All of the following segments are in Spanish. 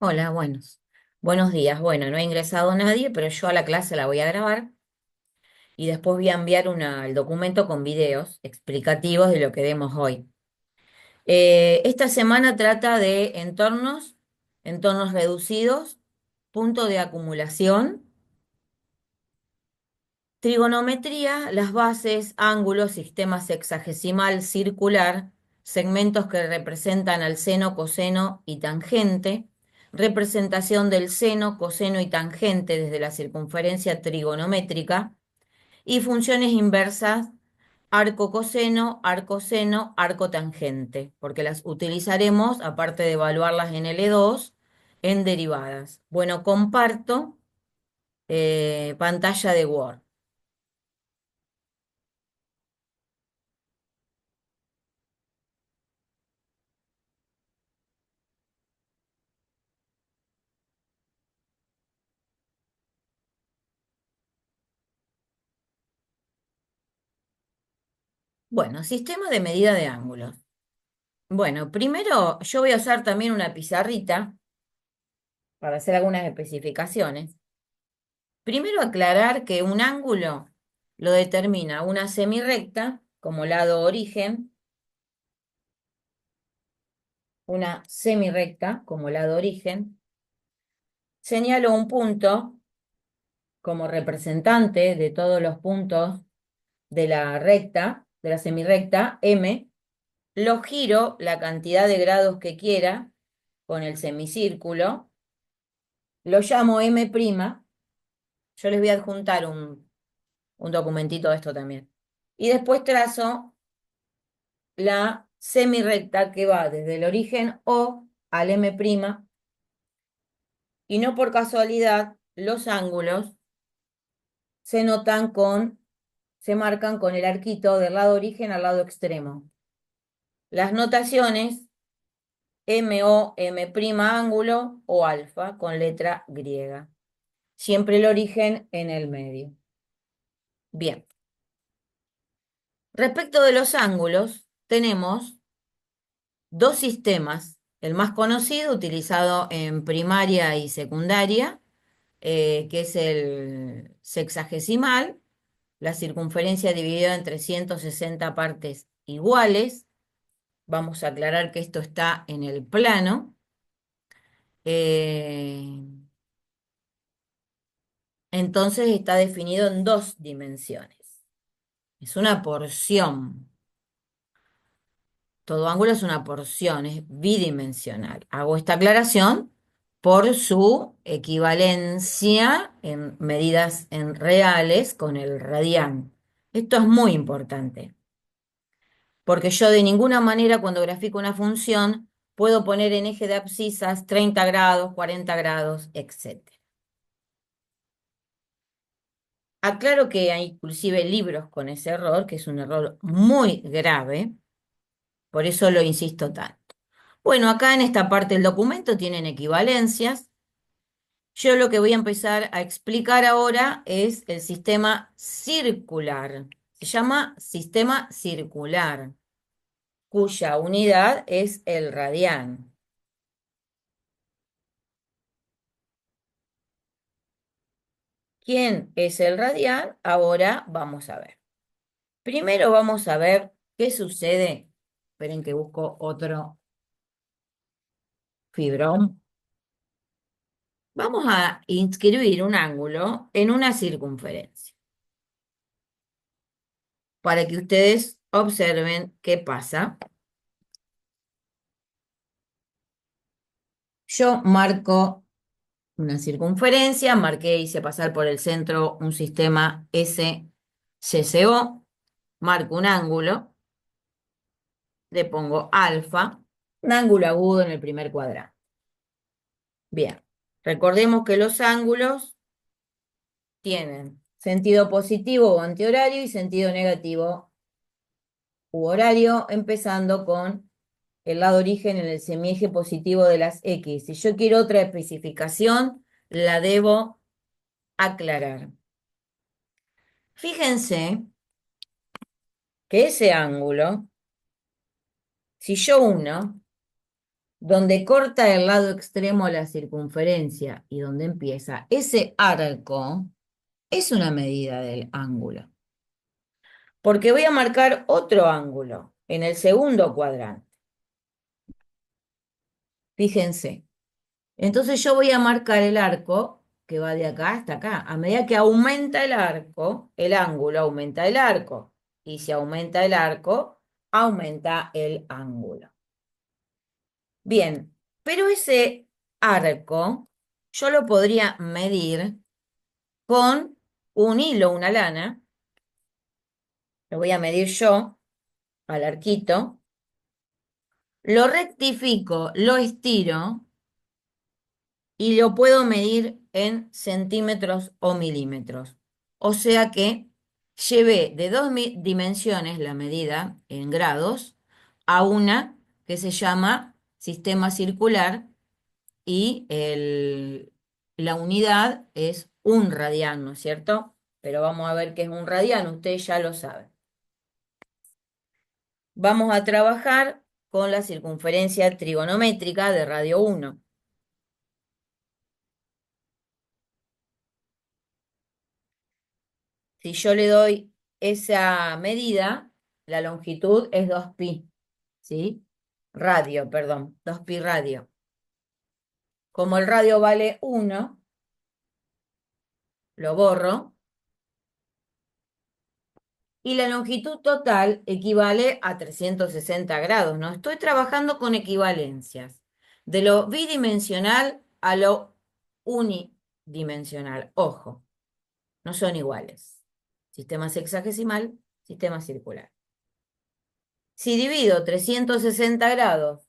Hola, buenos días. Bueno, no ha ingresado nadie, pero yo a la clase la voy a grabar y después voy a enviar el documento con videos explicativos de lo que vemos hoy. Esta semana trata de entornos reducidos, punto de acumulación, trigonometría, las bases, ángulos, sistema sexagesimal circular, segmentos que representan al seno, coseno y tangente, representación del seno, coseno y tangente desde la circunferencia trigonométrica y funciones inversas, arco coseno, arco seno, arco tangente, porque las utilizaremos, aparte de evaluarlas en L2, en derivadas. Bueno, comparto pantalla de Word. Bueno, sistema de medida de ángulos. Bueno, primero yo voy a usar también una pizarrita para hacer algunas especificaciones. Primero aclarar que un ángulo lo determina una semirrecta como lado origen, una semirrecta como lado origen. Señalo un punto como representante de todos los puntos de la recta, de la semirrecta, M. Lo giro la cantidad de grados que quiera con el semicírculo. Lo llamo M'. Yo les voy a adjuntar un documentito de esto también. Y después trazo la semirrecta que va desde el origen O al M', y no por casualidad los ángulos se notan se marcan con el arquito del lado origen al lado extremo. Las notaciones MO, M' ángulo o alfa con letra griega. Siempre el origen en el medio. Bien. Respecto de los ángulos, tenemos dos sistemas. El más conocido, utilizado en primaria y secundaria, que es el sexagesimal, la circunferencia dividida en 360 partes iguales. Vamos a aclarar que esto está en el plano. Eh, entonces está definido en dos dimensiones. Es una porción. Todo ángulo es una porción, es bidimensional. Hago esta aclaración por su equivalencia en medidas en reales con el radián. Esto es muy importante, porque yo de ninguna manera cuando grafico una función puedo poner en eje de abscisas 30 grados, 40 grados, etc. Aclaro que hay inclusive libros con ese error, que es un error muy grave, por eso lo insisto tanto. Bueno, acá en esta parte del documento tienen equivalencias. Yo lo que voy a empezar a explicar ahora es el sistema circular. Se llama sistema circular, cuya unidad es el radián. ¿Quién es el radián? Ahora vamos a ver. Primero vamos a ver qué sucede. Esperen que busco otro fibrón. Vamos a inscribir un ángulo en una circunferencia para que ustedes observen qué pasa. Yo marco una circunferencia, marqué, hice pasar por el centro un sistema SCCO, marco un ángulo, le pongo alfa, un ángulo agudo en el primer cuadrante. Bien, recordemos que los ángulos tienen sentido positivo o antihorario y sentido negativo u horario, empezando con el lado origen en el semieje positivo de las X. Si yo quiero otra especificación, la debo aclarar. Fíjense que ese ángulo, si yo uno donde corta el lado extremo la circunferencia y donde empieza ese arco, es una medida del ángulo. Porque voy a marcar otro ángulo en el segundo cuadrante. Fíjense. Entonces yo voy a marcar el arco que va de acá hasta acá. A medida que aumenta el arco, el ángulo aumenta el arco. Y si aumenta el arco, aumenta el ángulo. Bien, pero ese arco yo lo podría medir con un hilo, una lana. Lo voy a medir yo al arquito. Lo rectifico, lo estiro y lo puedo medir en centímetros o milímetros. O sea que llevé de dos dimensiones la medida en grados a una que se llama sistema circular y la unidad es un radián, ¿no es cierto? Pero vamos a ver qué es un radián, ustedes ya lo saben. Vamos a trabajar con la circunferencia trigonométrica de radio 1. Si yo le doy esa medida, la longitud es 2pi, ¿sí? Radio, perdón, 2pi radio. Como el radio vale 1, lo borro, y la longitud total equivale a 360 grados, ¿no? Estoy trabajando con equivalencias, de lo bidimensional a lo unidimensional. Ojo, no son iguales. Sistema sexagesimal, sistema circular. Si divido 360 grados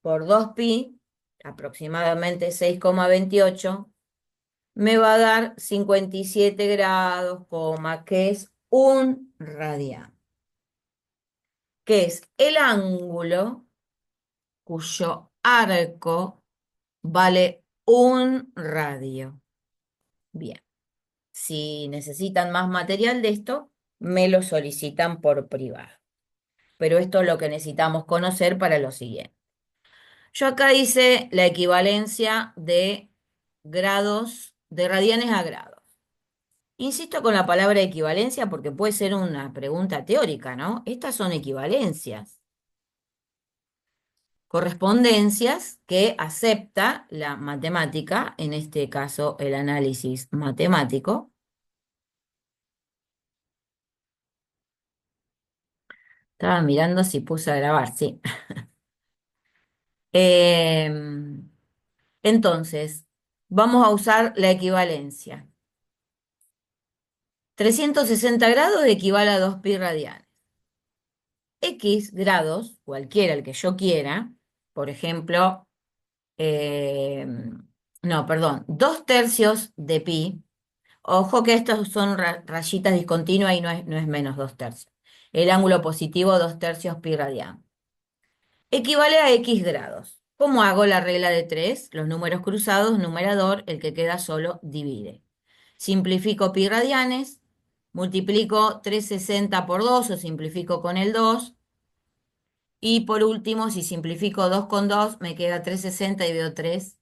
por 2pi, aproximadamente 6,28, me va a dar 57 grados, que es un radián, que es el ángulo cuyo arco vale un radio. Bien, si necesitan más material de esto, me lo solicitan por privado. Pero esto es lo que necesitamos conocer para lo siguiente. Yo acá hice la equivalencia de grados, de radianes a grados. Insisto con la palabra equivalencia porque puede ser una pregunta teórica, ¿no? Estas son equivalencias, correspondencias que acepta la matemática, en este caso el análisis matemático. Estaba mirando si puse a grabar, sí. Em, entonces, vamos a usar la equivalencia. 360 grados equivale a 2pi radianes. X grados, cualquiera el que yo quiera, por ejemplo, eh, no, perdón, 2 tercios de pi. Ojo que estos son rayitas discontinuas y no es menos 2 tercios. El ángulo positivo, 2 tercios pi radián. Equivale a X grados. ¿Cómo hago la regla de 3? Los números cruzados, numerador, el que queda solo divide. Simplifico pi radianes, multiplico 360 por 2 o simplifico con el 2. Y por último, si simplifico 2 con 2, me queda 360 y veo 3,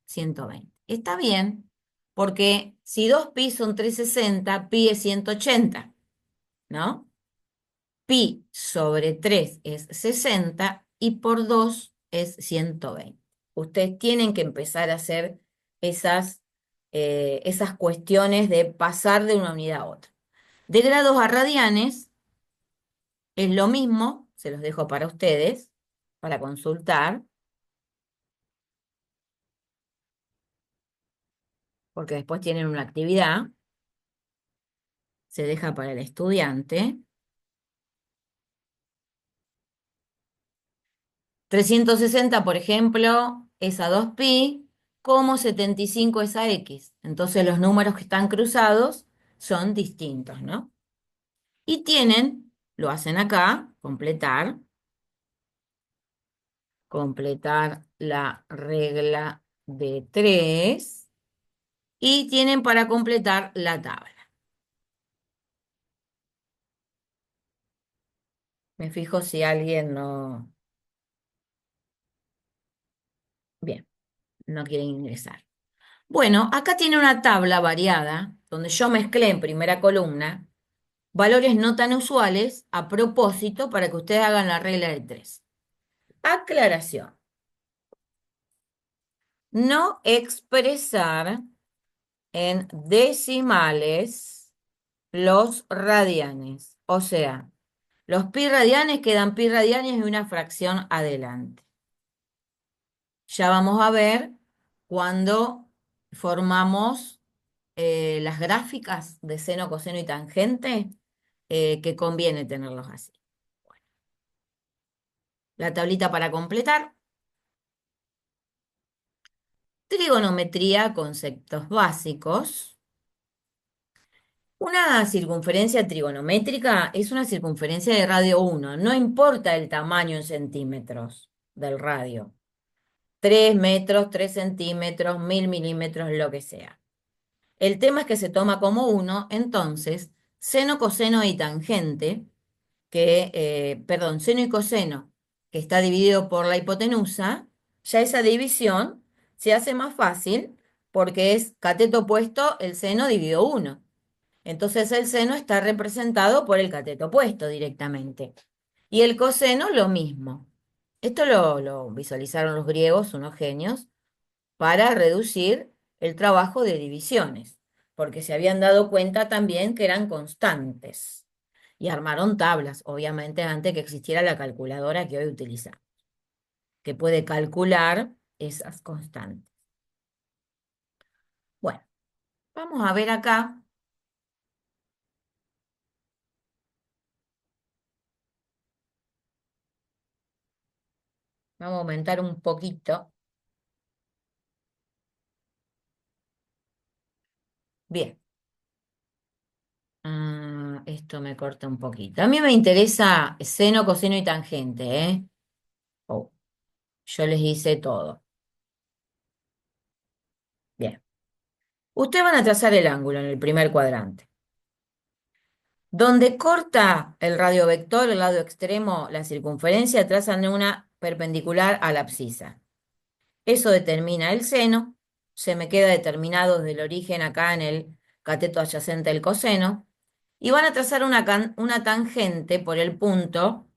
120. Está bien, porque si 2pi son 360, pi es 180, ¿no? Pi sobre 3 es 60 y por 2 es 120. Ustedes tienen que empezar a hacer esas cuestiones de pasar de una unidad a otra. De grados a radianes es lo mismo, se los dejo para ustedes, para consultar, porque después tienen una actividad, se deja para el estudiante. 360, por ejemplo, es a 2pi, como 75 es a x. Entonces los números que están cruzados son distintos, ¿no? Y tienen, lo hacen acá, completar la regla de 3 y tienen para completar la tabla. Me fijo si alguien no... no quieren ingresar. Bueno, acá tiene una tabla variada donde yo mezclé en primera columna valores no tan usuales a propósito para que ustedes hagan la regla de tres. Aclaración. No expresar en decimales los radianes. O sea, los pi radianes quedan pi radianes y una fracción adelante. Ya vamos a ver cuando formamos las gráficas de seno, coseno y tangente, que conviene tenerlos así. La tablita para completar. Trigonometría, conceptos básicos. Una circunferencia trigonométrica es una circunferencia de radio 1, no importa el tamaño en centímetros del radio. 3 metros, 3 centímetros, 1000 milímetros, lo que sea. El tema es que se toma como uno, entonces, seno, coseno y tangente, perdón, seno y coseno, que está dividido por la hipotenusa, ya esa división se hace más fácil porque es cateto opuesto el seno dividido uno. Entonces el seno está representado por el cateto opuesto directamente. Y el coseno lo mismo. Esto lo visualizaron los griegos, unos genios, para reducir el trabajo de divisiones, porque se habían dado cuenta también que eran constantes. Y armaron tablas, obviamente, antes que existiera la calculadora que hoy utilizamos, que puede calcular esas constantes. Bueno, vamos a ver acá. Vamos a aumentar un poquito. Bien. Esto me corta un poquito. A mí me interesa seno, coseno y tangente, ¿eh? Oh, yo les hice todo. Bien. Ustedes van a trazar el ángulo en el primer cuadrante. Donde corta el radiovector, el lado extremo, la circunferencia, trazan una perpendicular a la abscisa. Eso determina el seno. Se me queda determinado desde el origen acá en el cateto adyacente del coseno. Y van a trazar una tangente por el punto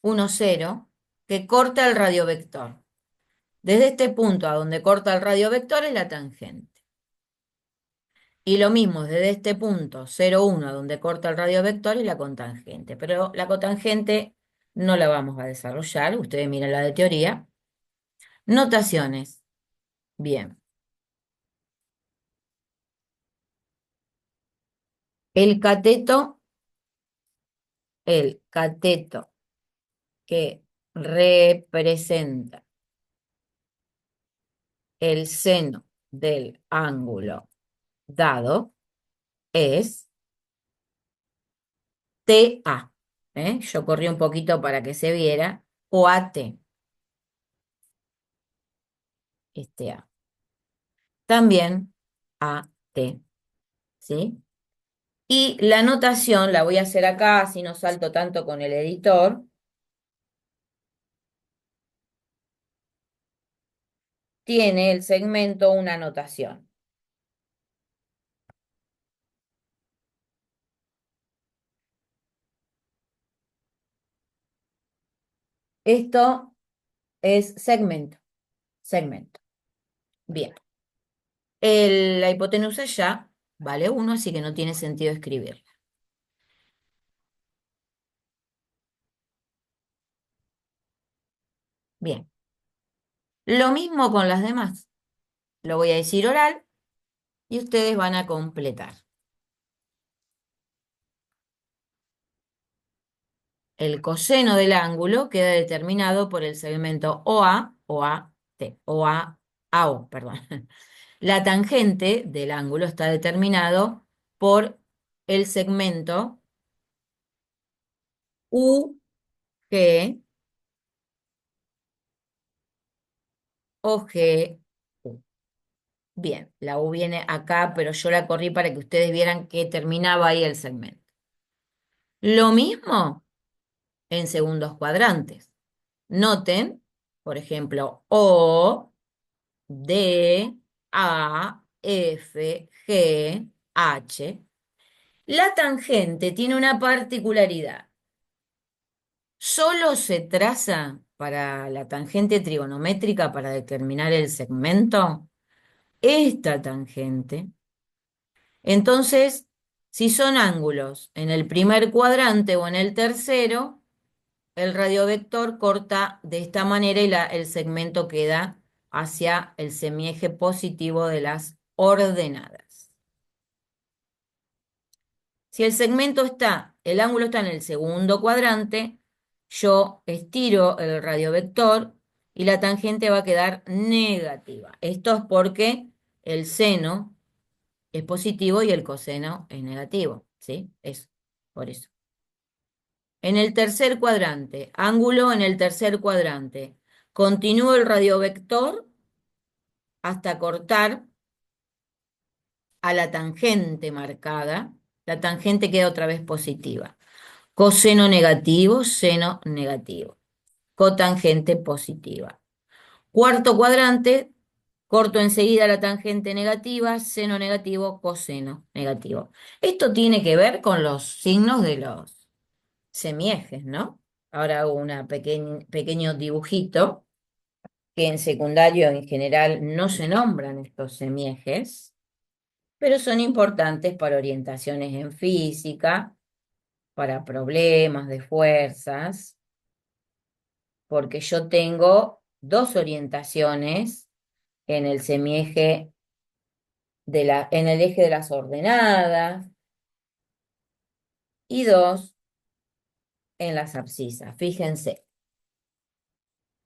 1, 0, que corta el radiovector. Desde este punto a donde corta el radiovector es la tangente. Y lo mismo desde este punto 0, 1, donde corta el radiovector es la cotangente. Pero la cotangente no la vamos a desarrollar. Ustedes miren la de teoría. Notaciones. Bien. El cateto, el cateto que representa el seno del ángulo dado es TA. Yo corrí un poquito para que se viera. O AT. Este A. También AT. ¿Sí? Y la notación la voy a hacer acá, así no salto tanto con el editor. Tiene el segmento una notación. Esto es segmento. Segmento. Bien. La hipotenusa ya vale 1, así que no tiene sentido escribirla. Bien. Lo mismo con las demás. Lo voy a decir oral y ustedes van a completar. El coseno del ángulo queda determinado por el segmento OA, OAT, OA, AO, perdón. La tangente del ángulo está determinado por el segmento UG o GU. Bien, la U viene acá, pero yo la corrí para que ustedes vieran que terminaba ahí el segmento. Lo mismo en segundos cuadrantes. Noten, por ejemplo, O D, A, F, G, H. La tangente tiene una particularidad. Solo se traza para la tangente trigonométrica para determinar el segmento esta tangente. Entonces, si son ángulos en el primer cuadrante o en el tercero, el radiovector corta de esta manera y el segmento queda hacia el semieje positivo de las ordenadas. Si el ángulo está en el segundo cuadrante, yo estiro el radiovector y la tangente va a quedar negativa. Esto es porque el seno es positivo y el coseno es negativo, ¿sí? Es por eso. En el tercer cuadrante, ángulo en el tercer cuadrante. Continúo el radiovector hasta cortar a la tangente marcada. La tangente queda otra vez positiva. Coseno negativo, seno negativo. Cotangente positiva. Cuarto cuadrante, corto enseguida la tangente negativa, seno negativo, coseno negativo. Esto tiene que ver con los signos de los semiejes, ¿no? Ahora hago un pequeño dibujito que en secundario en general no se nombran estos semiejes, pero son importantes para orientaciones en física, para problemas de fuerzas, porque yo tengo dos orientaciones en el semieje en el eje de las ordenadas y dos en las abscisas. Fíjense.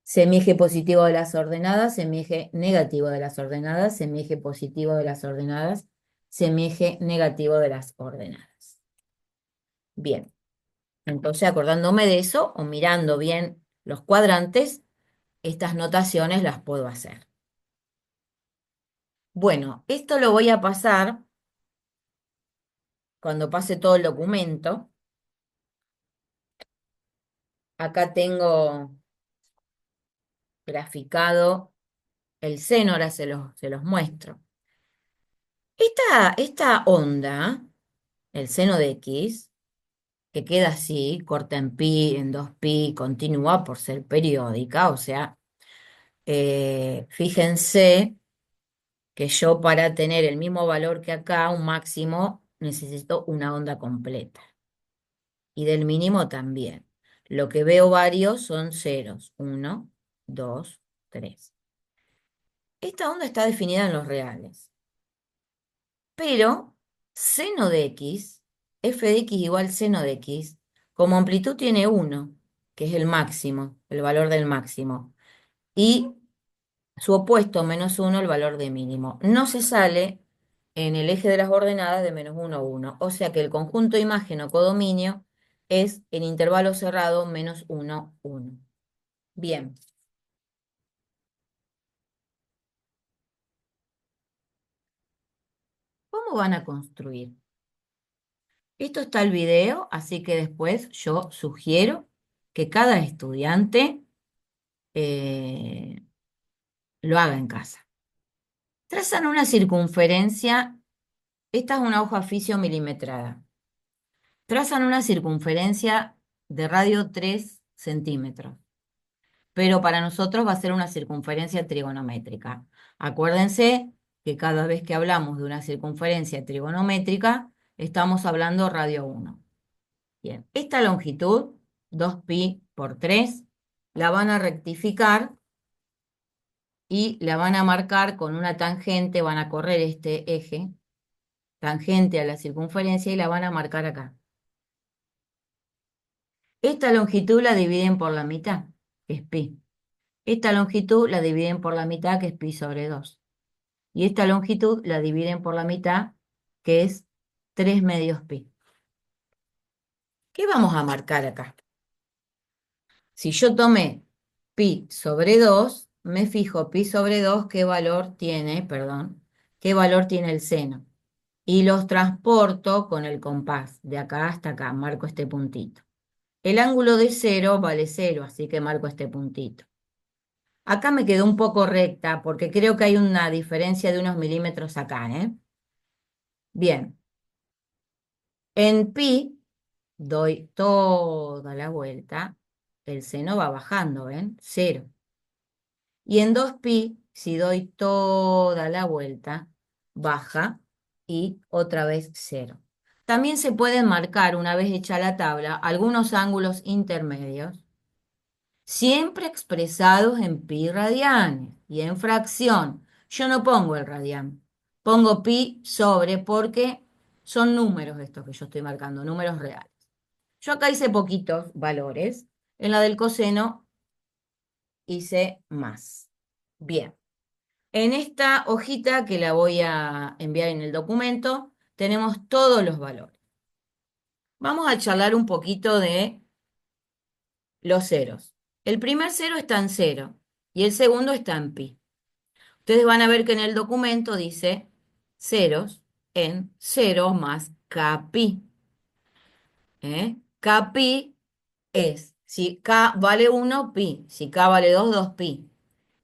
Semieje positivo de las ordenadas, semieje negativo de las ordenadas, semieje positivo de las ordenadas, semieje negativo de las ordenadas. Bien, entonces acordándome de eso o mirando bien los cuadrantes, estas notaciones las puedo hacer. Bueno, esto lo voy a pasar cuando pase todo el documento. Acá tengo graficado el seno, ahora se los muestro. Esta onda, el seno de X, que queda así, corta en pi, en 2pi, continúa por ser periódica, o sea, fíjense que yo para tener el mismo valor que acá, un máximo, necesito una onda completa. Y del mínimo también. Lo que veo varios son ceros. 1, 2, 3. Esta onda está definida en los reales. Pero seno de x, f de x igual seno de x, como amplitud tiene 1, que es el máximo, el valor del máximo, y su opuesto menos 1, el valor de mínimo. No se sale en el eje de las ordenadas de menos 1, 1. O sea que el conjunto imagen o codominio es en intervalo cerrado menos 1, 1. Bien. ¿Cómo van a construir? Esto está el video, así que después yo sugiero que cada estudiante eh, lo haga en casa. Trazan una circunferencia, esta es una hoja fisio milimetrada. Trazan una circunferencia de radio 3 centímetros, pero para nosotros va a ser una circunferencia trigonométrica. Acuérdense que cada vez que hablamos de una circunferencia trigonométrica, estamos hablando radio 1. Bien, esta longitud, 2pi por 3, la van a rectificar y la van a marcar con una tangente, van a correr este eje, tangente a la circunferencia y la van a marcar acá. Esta longitud la dividen por la mitad, que es pi. Esta longitud la dividen por la mitad, que es pi sobre 2. Y esta longitud la dividen por la mitad, que es 3 medios pi. ¿Qué vamos a marcar acá? Si yo tomé pi sobre 2, me fijo pi sobre 2, qué valor tiene, perdón, qué valor tiene el seno. Y los transporto con el compás, de acá hasta acá, marco este puntito. El ángulo de 0 vale 0, así que marco este puntito. Acá me quedó un poco recta porque creo que hay una diferencia de unos milímetros acá, ¿eh? Bien, en pi doy toda la vuelta, el seno va bajando, ¿ven? Cero. Y en 2pi, si doy toda la vuelta, baja y otra vez cero. También se pueden marcar, una vez hecha la tabla, algunos ángulos intermedios, siempre expresados en pi radianes y en fracción. Yo no pongo el radián, pongo pi sobre porque son números estos que yo estoy marcando, números reales. Yo acá hice poquitos valores, en la del coseno hice más. Bien. En esta hojita que la voy a enviar en el documento, tenemos todos los valores. Vamos a charlar un poquito de los ceros. El primer cero está en cero y el segundo está en pi. Ustedes van a ver que en el documento dice ceros en cero más kpi. Kpi es, si k vale 1, pi. Si k vale 2, 2 pi.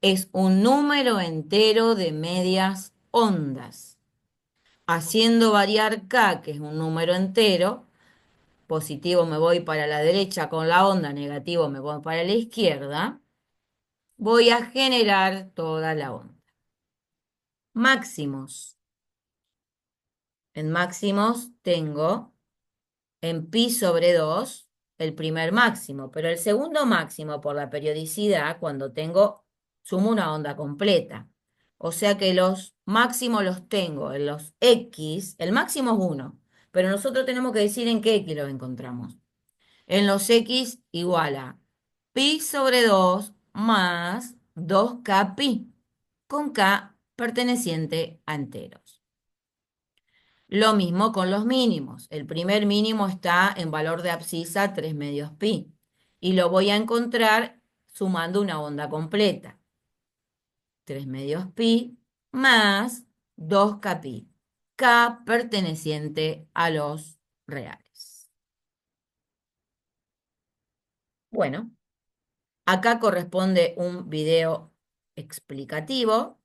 Es un número entero de medias ondas. Haciendo variar k, que es un número entero, positivo me voy para la derecha con la onda, negativo me voy para la izquierda, voy a generar toda la onda. Máximos. En máximos tengo en pi sobre 2 el primer máximo, pero el segundo máximo por la periodicidad cuando sumo una onda completa. O sea que los máximos los tengo en los x, el máximo es 1, pero nosotros tenemos que decir en qué x los encontramos. En los x igual a pi sobre 2 más 2k pi, con k perteneciente a enteros. Lo mismo con los mínimos. El primer mínimo está en valor de abscisa 3 medios pi. Y lo voy a encontrar sumando una onda completa. 3 medios pi más 2k pi. K perteneciente a los reales. Bueno, acá corresponde un video explicativo.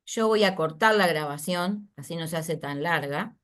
Yo voy a cortar la grabación, así no se hace tan larga.